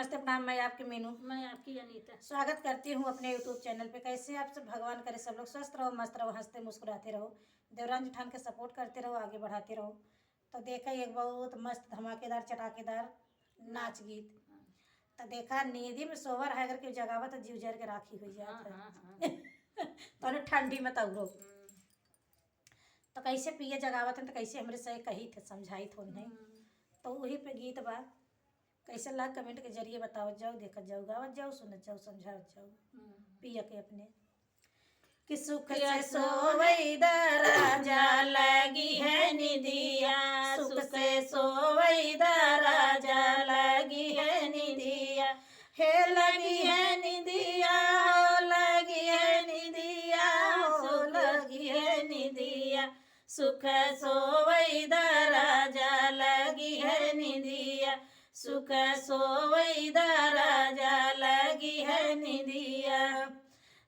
नमस्ते प्रणाम। मैं आपकी मीनू। मैं आपकी अनीता। स्वागत करती हूँ अपने यूट्यूब चैनल पे। कैसे आप सब? भगवान करे सब लोग स्वस्थ रहो, मस्त रहो, हंसते मुस्कुराते रहो, देवरान जेठान के सपोर्ट करते रहो, आगे बढ़ाते रहो। तो देखा एक बहुत मस्त धमाकेदार चटाकेदार नाच गीत। तो देखा नींदी में सोवर है अगर कोई जगावत तो जीव जर के राखी हुई जात है। तो ठंडी में तौरो तो कैसे पिए जगावत है तो कैसे हमरे से कही थे समझाई थो नहीं। तो वही पे गीत बा। कैसे लाग कमेंट के जरिए बतावत जाओ, देखत जाओ, गावत जाओ, सुनत जाओ, समझावत जाओ पिया के अपने। कि सुख से सोवैदा राजा लगी है निधिया, सुख से सोवैदा राजा लगी है निधिया, हे लगी है निधिया, हो लगी है निधिया, हो लगी है निधिया, सुख सोवैदा राजा लगी है निधिया, सुख सोवैदा राजा लगी है निधिया।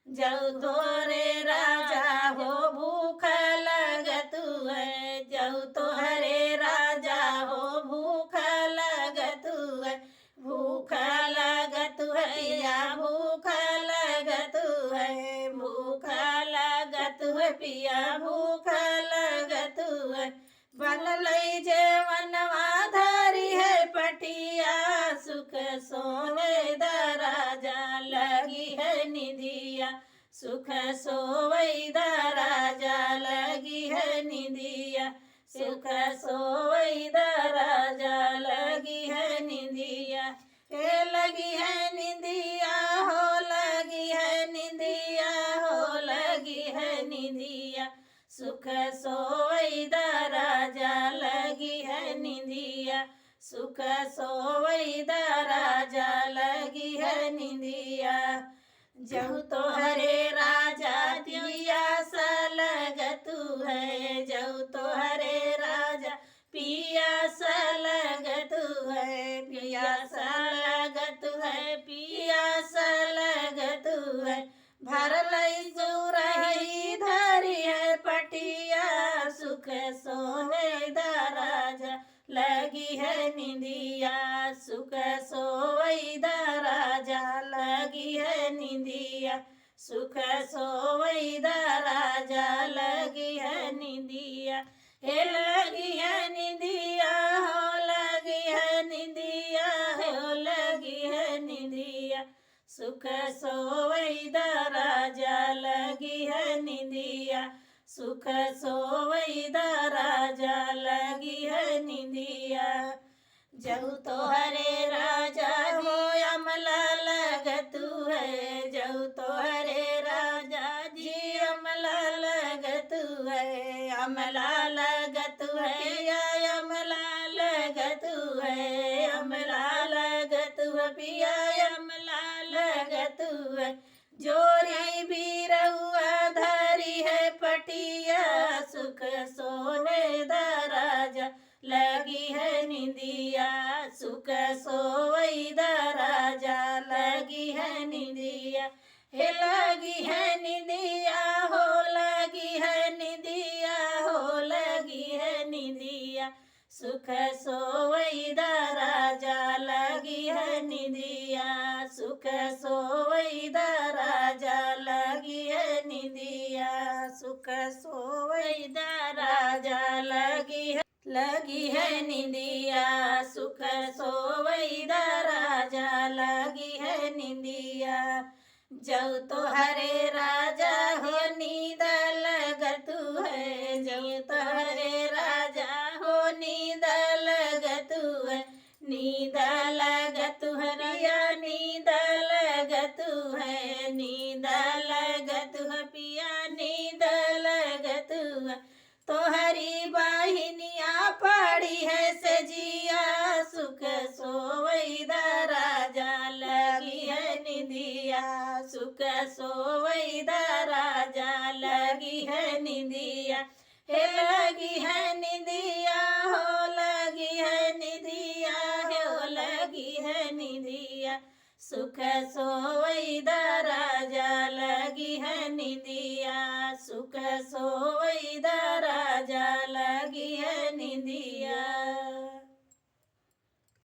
जऊ तोरे राजा हो भूख लगत है, जऊ तोहरे राजा हो भूख लगत है, भूख लगत है या भूख लगत है, भूख लगत है पिया भूख लगत है। बनल जेवनवा धरी है पटिया, सुख सोवैदा राजा लगी है निधिया, सुख सोवैदा राजा लगी है निधिया, सुख सोवैदा राजा लगी है निधिया, हे लगी है निधिया, हो लगी है निधिया, हो लगी है निधिया, सुख सोवैदा राजा लगी है निधिया, सुख सोवैदा राजा लगी है निधिया। जऊ तोहरे राजा दिया लगतु है, जऊ तोहरे राजा पियास लगतु है, पियास लगतु है, पियास लगतु है, भरलई जुरही धरी है पटिया, सुख सोवैदा राजा लगी है निधिया, सुख सोवैदा राजा लगी है निधिया, सुख सोवैदा राजा लगी है निधिया, हे लगी है निधिया, हो लगी है निधिया, हो लगी है निधिया, सुख सोवैदा राजा लगी है निधिया, सुख सोवैदा राजा लगी है निधिया। जऊ तोहरे राजा हो अमला लगतु है, जऊ तोहरे राजा जी अमला लगतु है, अमला लगतु है या अमला लगतु है, अमला लगतु है पिया अमला लगतु है, जोरी बीरउआ धरी है पटिया, सुख सोवैदा राजा लगी है निधिया, सुख सोवैदा राजा लगी है निधिया, हे लगी है निधिया, हो लगी है निधिया, हो लगी है निधिया, सुख सोवैदा राजा लगी है निधिया, सुख सोवैदा राजा लगी है निधिया, सुख सोवैदा राजा लगी है निधिया, सुख सोवैदा राजा लगी है निधिया। जऊ तोहरे राजा हो नींद लगतु है, जऊ तोहरे राजा हो नींद लगतु है, नींद लगतु है रिया नींद लगतु है, नींद लगतु है पिया नींद लगतु है, तोहरी बाहिनिया पड़ी है सजिया, सुख सोवैदा राजा लगी है निधिया, सुख सोवैदा राजा लगी है निधिया, हे लगी है निधिया, हो लगी है निधिया, हो लगी है निधिया, सुख सोवैदा राजा लगी है निधिया, सुख सोवैदा राजा